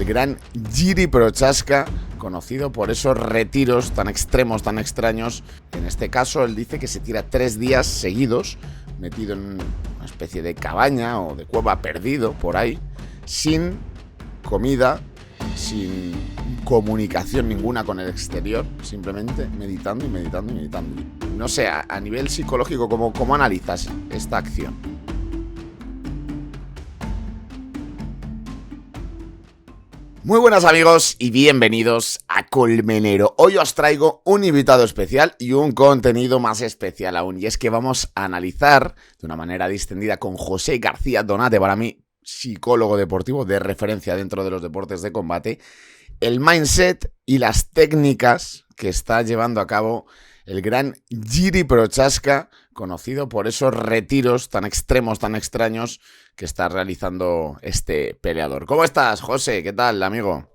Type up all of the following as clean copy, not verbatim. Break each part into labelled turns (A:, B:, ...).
A: el gran Jiri Prochazka, conocido por esos retiros tan extremos, tan extraños. En este caso, él dice que se tira 3 días seguidos, metido en una especie de cabaña o de cueva perdido por ahí, sin comida, sin comunicación ninguna con el exterior, simplemente meditando y meditando y meditando. No sé, a nivel psicológico, ¿cómo analizas esta acción? Muy buenas amigos y bienvenidos a Colmenero. Hoy os traigo un invitado especial y un contenido más especial aún. Y es que vamos a analizar de una manera distendida con José García Donate, para mí psicólogo deportivo de referencia dentro de los deportes de combate, el mindset y las técnicas que está llevando a cabo el gran Jiri Prochazka, conocido por esos retiros tan extremos, tan extraños que está realizando este peleador. ¿Cómo estás, José? ¿Qué tal, amigo?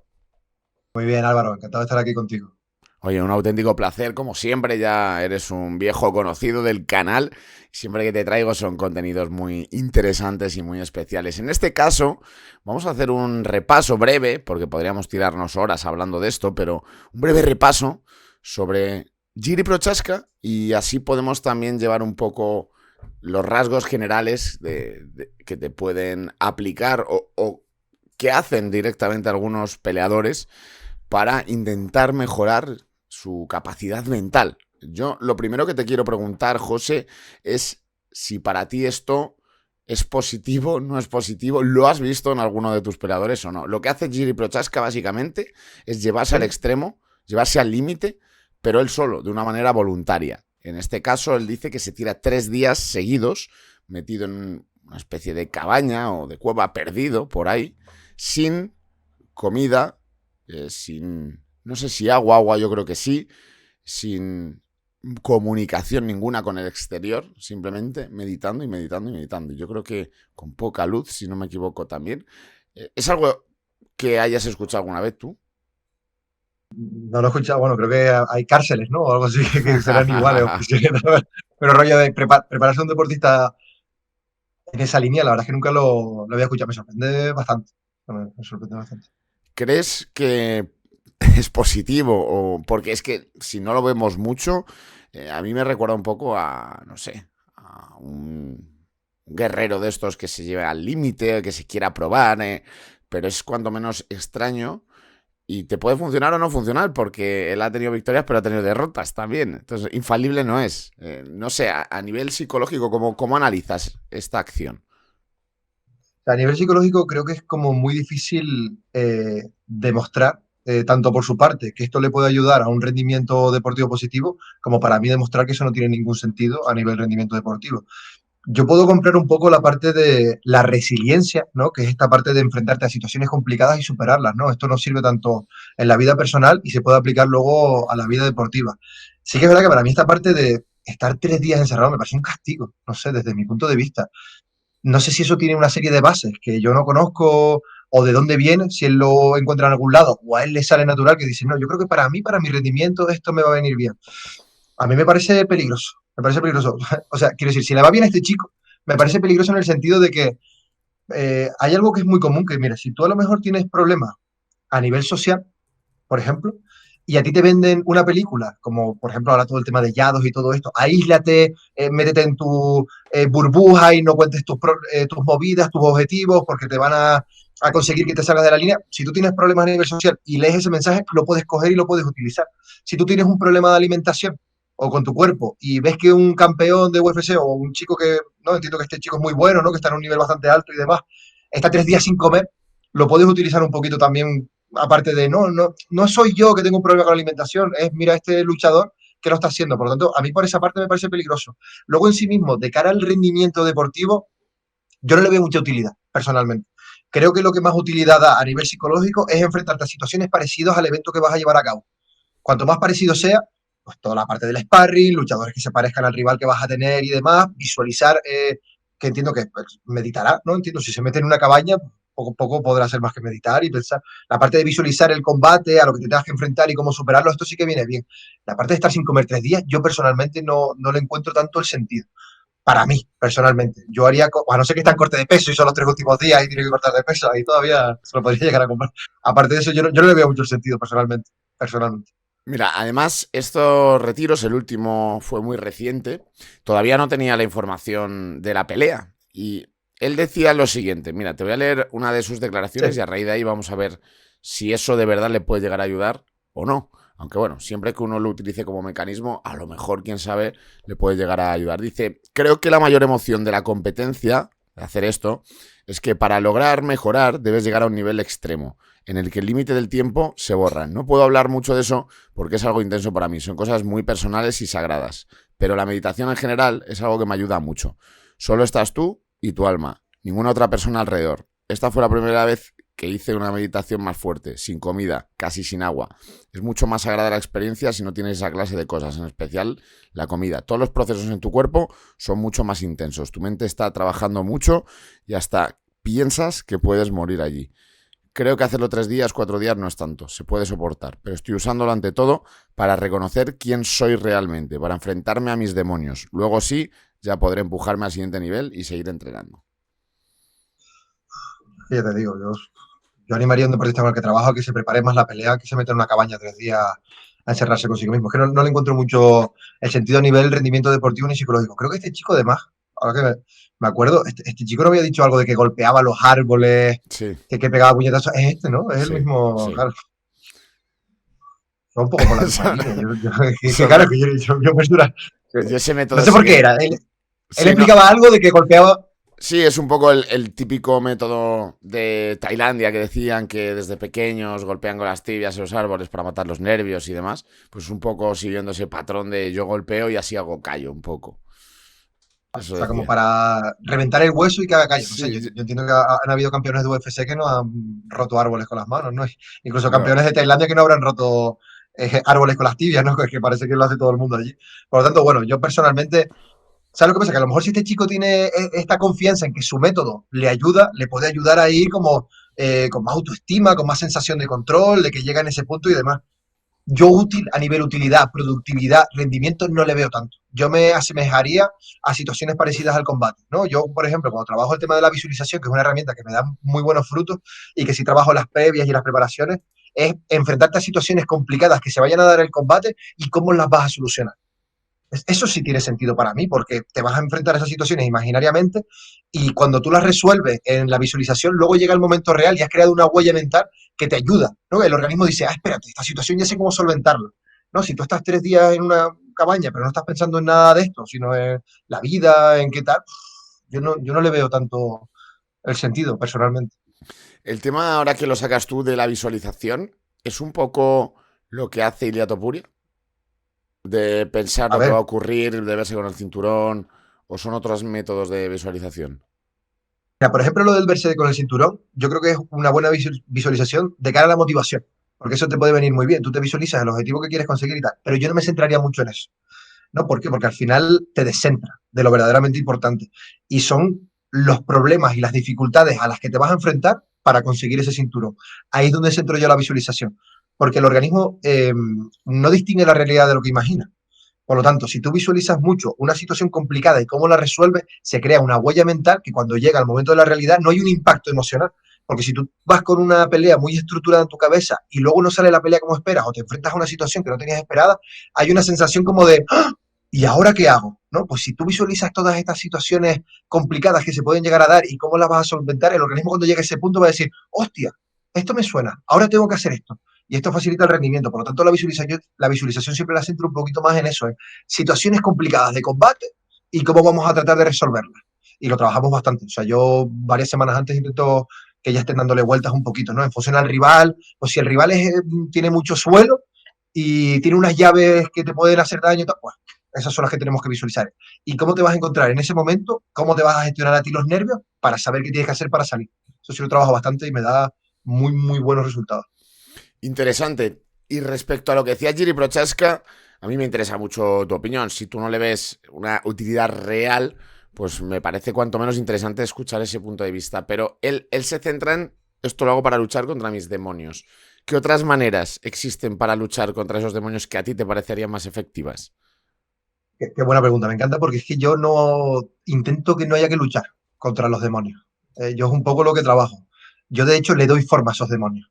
B: Muy bien, Álvaro, encantado de estar aquí contigo.
A: Oye, un auténtico placer, como siempre, ya eres un viejo conocido del canal. Siempre que te traigo son contenidos muy interesantes y muy especiales. En este caso, vamos a hacer un repaso breve, porque podríamos tirarnos horas hablando de esto, pero un breve repaso sobre Jiri Prochazka, y así podemos también llevar un poco los rasgos generales que te pueden aplicar o que hacen directamente algunos peleadores para intentar mejorar su capacidad mental. Yo lo primero que te quiero preguntar, José, es si para ti esto es positivo, no es positivo. ¿Lo has visto en alguno de tus peleadores o no? Lo que hace Jiri Prochazka básicamente es llevarse al
B: Sí.
A: extremo, llevarse al límite, pero él solo, de una manera voluntaria. En este caso, él dice que se tira 3 días seguidos, metido en una especie de cabaña o de cueva perdido por ahí, sin comida, sin, no sé si agua, yo creo que sí, sin comunicación ninguna con el exterior, simplemente meditando y meditando y meditando. Yo creo que con poca luz, si no me equivoco también. ¿Es algo que hayas escuchado alguna vez tú?
B: No lo he escuchado, bueno, creo que hay cárceles, ¿no? O algo así que serán iguales, o prisioneros. Pero rollo de prepararse a un deportista en esa línea, la verdad es que nunca lo había escuchado. Me sorprende bastante. Me sorprende bastante.
A: ¿Crees que es positivo? O porque es que si no lo vemos mucho, a mí me recuerda un poco a, no sé, a un guerrero de estos que se lleva al límite, que se quiera probar, pero es cuanto menos extraño y te puede funcionar o no funcionar, porque él ha tenido victorias pero ha tenido derrotas también. Entonces, infalible no es. No sé, a nivel psicológico, ¿cómo analizas esta acción?
B: A nivel psicológico creo que es como muy difícil demostrar, tanto por su parte, que esto le puede ayudar a un rendimiento deportivo positivo, como para mí demostrar que eso no tiene ningún sentido a nivel rendimiento deportivo. Yo puedo comprar un poco la parte de la resiliencia, ¿no? Que es esta parte de enfrentarte a situaciones complicadas y superarlas, ¿no? Esto nos sirve tanto en la vida personal y se puede aplicar luego a la vida deportiva. Sí que es verdad que para mí esta parte de estar 3 días encerrado me parece un castigo, no sé, desde mi punto de vista. No sé si eso tiene una serie de bases que yo no conozco o de dónde viene, si él lo encuentra en algún lado o a él le sale natural que dice, no, yo creo que para mí, para mi rendimiento, esto me va a venir bien. A mí me parece peligroso, me parece peligroso. O sea, quiero decir, si le va bien a este chico, me parece peligroso en el sentido de que hay algo que es muy común, que mira, si tú a lo mejor tienes problemas a nivel social, por ejemplo, y a ti te venden una película, como por ejemplo ahora todo el tema de yados y todo esto, aíslate, métete en tu burbuja y no cuentes tus movidas, tus objetivos, porque te van a conseguir que te salgas de la línea. Si tú tienes problemas a nivel social y lees ese mensaje, lo puedes coger y lo puedes utilizar. Si tú tienes un problema de alimentación o con tu cuerpo y ves que un campeón de UFC o un chico que, no entiendo que este chico es muy bueno, ¿no? Que está en un nivel bastante alto y demás, está 3 días sin comer, lo puedes utilizar un poquito también, aparte de no soy yo que tengo un problema con la alimentación, es mira este luchador que lo está haciendo. Por lo tanto, a mí por esa parte me parece peligroso. Luego en sí mismo, de cara al rendimiento deportivo, yo no le veo mucha utilidad, personalmente. Creo que lo que más utilidad da a nivel psicológico es enfrentarte a situaciones parecidas al evento que vas a llevar a cabo. Cuanto más parecido sea, pues toda la parte del sparring, luchadores que se parezcan al rival que vas a tener y demás, visualizar, que entiendo que pues, meditará, ¿no? Entiendo, si se mete en una cabaña, poco a poco podrá hacer más que meditar y pensar. La parte de visualizar el combate, a lo que te tengas que enfrentar y cómo superarlo, esto sí que viene bien. La parte de estar sin comer 3 días, yo personalmente no le encuentro tanto el sentido. para mí, personalmente. Yo haría, a no ser que está en corte de peso y son los 3 últimos días y tiene que cortar de peso, ahí todavía se lo podría llegar a comprar. Aparte de eso, yo no le veo mucho sentido personalmente. Personalmente.
A: Mira, además, estos retiros, el último fue muy reciente, todavía no tenía la información de la pelea. Y él decía lo siguiente, mira, te voy a leer una de sus declaraciones y
B: Sí,
A: a raíz de ahí vamos a ver si eso de verdad le puede llegar a ayudar o no. Aunque bueno, siempre que uno lo utilice como mecanismo, a lo mejor, quién sabe, le puede llegar a ayudar. Dice, creo que la mayor emoción de la competencia, de hacer esto, es que para lograr mejorar debes llegar a un nivel extremo, en el que el límite del tiempo se borra. No puedo hablar mucho de eso porque es algo intenso para mí, son cosas muy personales y sagradas, pero la meditación en general es algo que me ayuda mucho. Solo estás tú y tu alma, ninguna otra persona alrededor. Esta fue la primera vez que hice una meditación más fuerte, sin comida, casi sin agua. Es mucho más sagrada la experiencia si no tienes esa clase de cosas, en especial la comida. Todos los procesos en tu cuerpo son mucho más intensos. Tu mente está trabajando mucho y hasta piensas que puedes morir allí. Creo que hacerlo 3 días, 4 días no es tanto, se puede soportar, pero estoy usándolo ante todo para reconocer quién soy realmente, para enfrentarme a mis demonios. Luego sí, ya podré empujarme al siguiente nivel y seguir entrenando.
B: ya te digo, yo animaría a un deportista con el que trabajo a que se prepare más la pelea, que se meta en una cabaña 3 días a encerrarse consigo mismo. Es que no le encuentro mucho el sentido a nivel rendimiento deportivo ni psicológico. Creo que este chico, además, ahora que me acuerdo, este chico no había dicho algo de que golpeaba los árboles,
A: Sí,
B: que pegaba puñetazos. Es este, ¿no? Es el
A: sí,
B: mismo.
A: sí.
B: Claro, va un poco por la misma línea.
A: Son,
B: Claro, que yo me dura-
A: yo ese
B: no
A: método
B: sé
A: sí
B: por qué
A: que...
B: era. Él
A: Sí, no,
B: explicaba algo de que golpeaba.
A: sí, es un poco el típico método de Tailandia que decían que desde pequeños golpean con las tibias en los árboles para matar los nervios y demás. Pues un poco siguiendo ese patrón de yo golpeo y así hago callo un poco.
B: O
A: Eso
B: sea, como
A: decía.
B: para reventar el hueso y que haga callo. No sé,
A: Sí,
B: yo entiendo que han habido campeones de UFC que no han roto árboles con las manos, ¿no? Incluso
A: no.
B: campeones de Tailandia que no habrán roto árboles con las tibias, ¿no? Que parece que lo hace todo el mundo allí. Por lo tanto, bueno, yo personalmente, ¿sabes lo que pasa? Que a lo mejor si este chico tiene esta confianza en que su método le ayuda, le puede ayudar a ir como con más autoestima, con más sensación de control, de que llega en ese punto y demás. Yo útil a nivel utilidad, productividad, rendimiento no le veo tanto. Yo me asemejaría a situaciones parecidas al combate, ¿no? Yo, por ejemplo, cuando trabajo el tema de la visualización, que es una herramienta que me da muy buenos frutos y que si trabajo las previas y las preparaciones, es enfrentarte a situaciones complicadas que se vayan a dar en el combate y cómo las vas a solucionar. Eso sí tiene sentido para mí, porque te vas a enfrentar a esas situaciones imaginariamente y cuando tú las resuelves en la visualización, luego llega el momento real y has creado una huella mental que te ayuda, ¿no? El organismo dice, ah, espérate, esta situación ya sé cómo solventarla, ¿no? Si tú estás 3 días en una cabaña, pero no estás pensando en nada de esto, sino en la vida, en qué tal, yo no le veo tanto el sentido, personalmente.
A: El tema ahora que lo sacas tú de la visualización es un poco lo que hace Ilia Topuria, de pensar
B: A
A: lo que va a
B: ver,
A: ocurrir, de verse con el cinturón, o son otros métodos de visualización.
B: mira, por ejemplo, lo del verse con el cinturón, yo creo que es una buena visualización de cara a la motivación, porque eso te puede venir muy bien. Tú te visualizas el objetivo que quieres conseguir y tal, pero yo no me centraría mucho en eso. ¿No? ¿Por qué? Porque al final te descentra de lo verdaderamente importante. Y son los problemas y las dificultades a las que te vas a enfrentar para conseguir ese cinturón. Ahí es donde centro yo la visualización. Porque el organismo no distingue la realidad de lo que imagina. Por lo tanto, si tú visualizas mucho una situación complicada y cómo la resuelves, se crea una huella mental que cuando llega el momento de la realidad no hay un impacto emocional. Porque si tú vas con una pelea muy estructurada en tu cabeza y luego no sale la pelea como esperas o te enfrentas a una situación que no tenías esperada, hay una sensación como de, ¡ah! ¿Y ahora qué hago? ¿No? Pues si tú visualizas todas estas situaciones complicadas que se pueden llegar a dar y cómo las vas a solventar, el organismo cuando llegue a ese punto va a decir, hostia, esto me suena, ahora tengo que hacer esto. Y esto facilita el rendimiento. Por lo tanto, la visualización siempre la centro un poquito más en eso, en situaciones complicadas de combate y cómo vamos a tratar de resolverlas. Y lo trabajamos bastante. O sea, yo varias semanas antes intento que ya estén dándole vueltas un poquito, ¿no? En función al rival, o si el rival tiene mucho suelo y tiene unas llaves que te pueden hacer daño, pues esas son las que tenemos que visualizar. ¿Y cómo te vas a encontrar en ese momento? ¿Cómo te vas a gestionar a ti los nervios para saber qué tienes que hacer para salir? Eso sí lo trabajo bastante y me da muy, muy buenos resultados.
A: Interesante. Y respecto a lo que decía Jiri Prochaska, a mí me interesa mucho tu opinión. Si tú no le ves una utilidad real, pues me parece cuanto menos interesante escuchar ese punto de vista. Pero él se centra en esto lo hago para luchar contra mis demonios. ¿Qué otras maneras existen para luchar contra esos demonios que a ti te parecerían más efectivas?
B: Qué buena pregunta, me encanta porque es que yo no intento que no haya que luchar contra los demonios. Yo es un poco lo que trabajo. Yo de hecho le doy forma a esos demonios.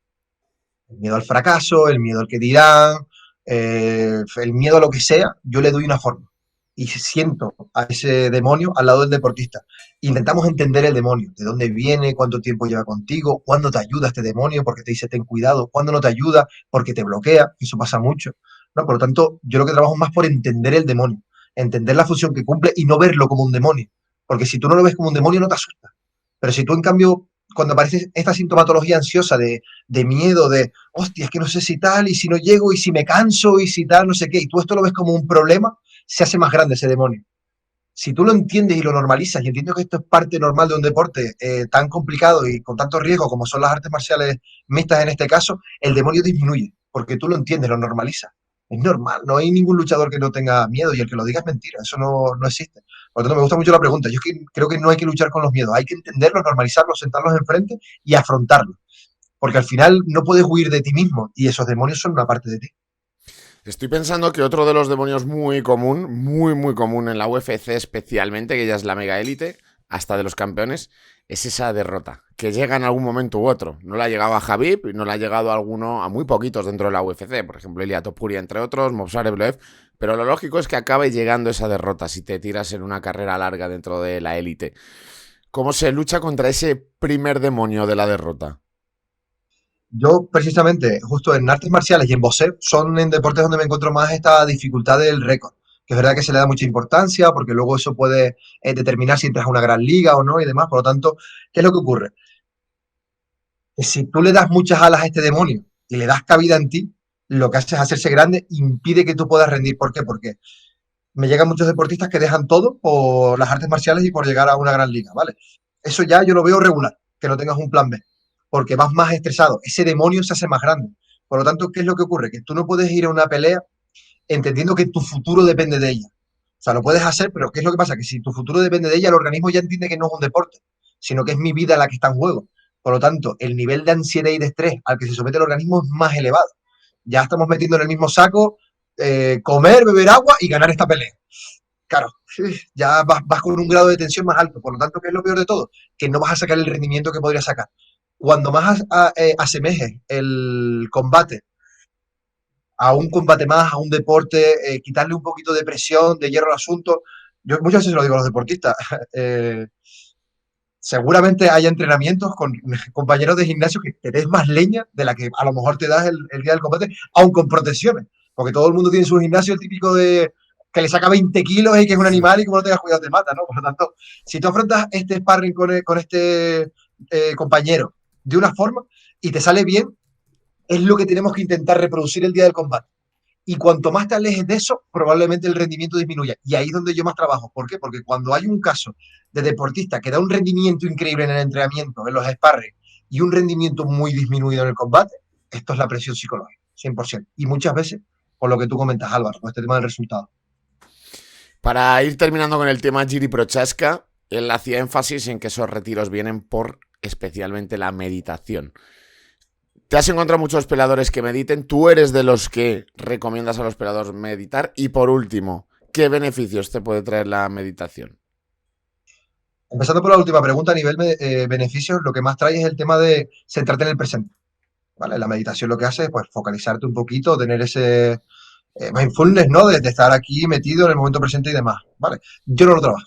B: El miedo al fracaso, el miedo al que dirán, el miedo a lo que sea, yo le doy una forma. Y siento a ese demonio al lado del deportista. Intentamos entender el demonio, de dónde viene, cuánto tiempo lleva contigo, cuándo te ayuda este demonio porque te dice ten cuidado, cuándo no te ayuda porque te bloquea, eso pasa mucho. ¿No? Por lo tanto, yo lo que trabajo es más por entender el demonio, entender la función que cumple y no verlo como un demonio. Porque si tú no lo ves como un demonio, no te asusta. Pero si tú, en cambio, cuando aparece esta sintomatología ansiosa de miedo, de, hostia, es que no sé si tal, y si no llego, y si me canso, y si tal, no sé qué, y tú esto lo ves como un problema, se hace más grande ese demonio. Si tú lo entiendes y lo normalizas, y entiendes que esto es parte normal de un deporte tan complicado y con tanto riesgo como son las artes marciales mixtas en este caso, el demonio disminuye, porque tú lo entiendes, lo normalizas. Es normal, no hay ningún luchador que no tenga miedo y el que lo diga es mentira, eso no existe. Por lo tanto, me gusta mucho la pregunta. Yo creo que no hay que luchar con los miedos, hay que entenderlos, normalizarlos, sentarlos enfrente y afrontarlos. Porque al final no puedes huir de ti mismo y esos demonios son una parte de ti.
A: Estoy pensando que otro de los demonios muy común, muy común en la UFC especialmente, que ya es la mega élite, hasta de los campeones, es esa derrota, que llega en algún momento u otro. No la ha llegado a Khabib, no la ha llegado a alguno, a muy poquitos dentro de la UFC, por ejemplo, Ilia Topuria, entre otros, Movsar Evloev, pero lo lógico es que acabe llegando esa derrota si te tiras en una carrera larga dentro de la élite. ¿Cómo se lucha contra ese primer demonio de la derrota?
B: Yo, precisamente, justo en artes marciales y en boxeo, son en deportes donde me encuentro más esta dificultad del récord. Que es verdad que se le da mucha importancia, porque luego eso puede determinar si entras a una gran liga o no y demás. Por lo tanto, ¿qué es lo que ocurre? Que si tú le das muchas alas a este demonio y le das cabida en ti, lo que hace es hacerse grande, impide que tú puedas rendir. ¿Por qué? Porque me llegan muchos deportistas que dejan todo por las artes marciales y por llegar a una gran liga, ¿vale? Eso ya yo lo veo regular, que no tengas un plan B, porque vas más estresado, ese demonio se hace más grande. Por lo tanto, ¿qué es lo que ocurre? Que tú no puedes ir a una pelea entendiendo que tu futuro depende de ella. O sea, lo puedes hacer, pero ¿qué es lo que pasa? Que si tu futuro depende de ella, el organismo ya entiende que no es un deporte, sino que es mi vida la que está en juego. Por lo tanto, el nivel de ansiedad y de estrés al que se somete el organismo es más elevado. Ya estamos metiendo en el mismo saco comer, beber agua y ganar esta pelea. Claro, ya vas con un grado de tensión más alto. Por lo tanto, ¿qué es lo peor de todo? Que no vas a sacar el rendimiento que podrías sacar. Cuando más asemejes el combate a un combate más, a un deporte, quitarle un poquito de presión, de hierro al asunto. Yo muchas veces lo digo a los deportistas. eh, Seguramente haya entrenamientos con compañeros de gimnasio que te des más leña de la que a lo mejor te das el día del combate, aun con protecciones. Porque todo el mundo tiene su gimnasio, el típico de que le saca 20 kilos y que es un animal y como no tengas cuidado te mata, ¿no? Por lo tanto, si tú afrontas este sparring con este compañero de una forma y te sale bien, es lo que tenemos que intentar reproducir el día del combate. Y cuanto más te alejes de eso, probablemente el rendimiento disminuya. Y ahí es donde yo más trabajo. ¿Por qué? Porque cuando hay un caso de deportista que da un rendimiento increíble en el entrenamiento, en los sparring, y un rendimiento muy disminuido en el combate, esto es la presión psicológica, 100%. Y muchas veces, por lo que tú comentas, Álvaro, con este tema del resultado.
A: Para ir terminando con el tema Jiri Prochaska, él hacía énfasis en que esos retiros vienen por especialmente la meditación. ¿Te has encontrado muchos peleadores que mediten? ¿Tú eres de los que recomiendas a los peleadores meditar? Y por último, ¿qué beneficios te puede traer la meditación?
B: Empezando por la última pregunta, a nivel beneficios, lo que más trae es el tema de centrarte en el presente. ¿Vale? La meditación lo que hace es pues, focalizarte un poquito, tener ese mindfulness, ¿no? De estar aquí metido en el momento presente y demás, ¿vale? Yo no lo trabajo,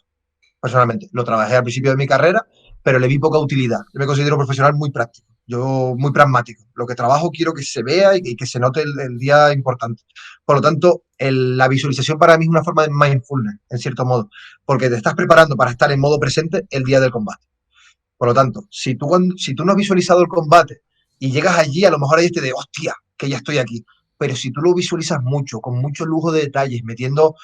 B: personalmente. Lo trabajé al principio de mi carrera, pero le vi poca utilidad. Yo me considero un profesional muy práctico, yo muy pragmático. Lo que trabajo quiero que se vea y que se note el día importante. Por lo tanto, la visualización para mí es una forma de mindfulness, en cierto modo, porque te estás preparando para estar en modo presente el día del combate. Por lo tanto, si tú no has visualizado el combate y llegas allí, a lo mejor hay este de, hostia, que ya estoy aquí. Pero si tú lo visualizas mucho, con mucho lujo de detalles, metiendo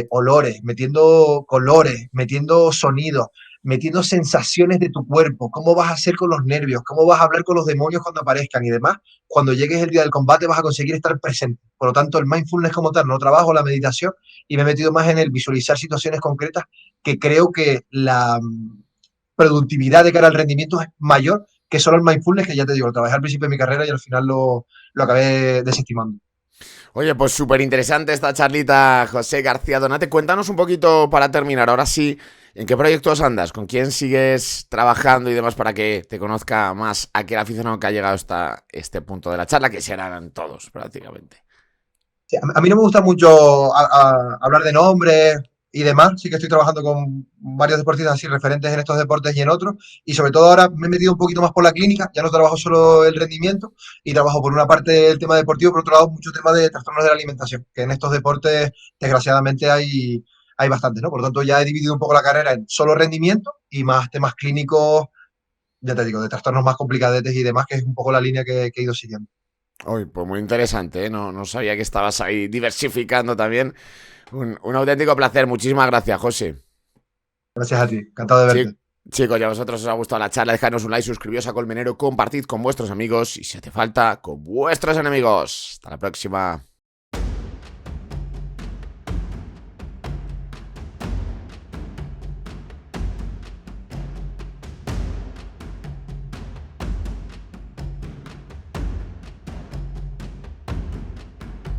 B: olores, metiendo colores, metiendo sonidos, metiendo sensaciones de tu cuerpo, cómo vas a hacer con los nervios, cómo vas a hablar con los demonios cuando aparezcan y demás, cuando llegues el día del combate vas a conseguir estar presente. Por lo tanto, el mindfulness como tal, no trabajo la meditación y me he metido más en el visualizar situaciones concretas que creo que la productividad de cara al rendimiento es mayor que solo el mindfulness, que ya te digo, lo trabajé al principio de mi carrera y al final lo acabé desestimando.
A: Oye, pues súper interesante esta charlita, José García Donate. Cuéntanos un poquito para terminar, ahora sí, ¿en qué proyectos andas? ¿Con quién sigues trabajando y demás para que te conozca más aquel aficionado que ha llegado hasta este punto de la charla, que serán todos prácticamente?
B: Sí, a mí no me gusta mucho hablar de nombres y demás. Sí que estoy trabajando con varios deportistas así referentes en estos deportes y en otros. Y sobre todo ahora me he metido un poquito más por la clínica. Ya no trabajo solo el rendimiento y trabajo por una parte el tema deportivo, por otro lado mucho tema de trastornos de la alimentación, que en estos deportes desgraciadamente hay bastantes, ¿no? Por lo tanto ya he dividido un poco la carrera en solo rendimiento y más temas clínicos, ya te digo, de trastornos más complicadetes y demás, que es un poco la línea que he ido siguiendo.
A: Uy, pues muy interesante, ¿eh? No sabía que estabas ahí diversificando también. Un auténtico placer. Muchísimas gracias, José.
B: Gracias a ti, encantado de
A: Chi-
B: verte.
A: Chicos, ya a vosotros os ha gustado la charla, dejadnos un like, suscribíos a Colmenero, compartid con vuestros amigos y si hace falta, con vuestros enemigos. Hasta la próxima.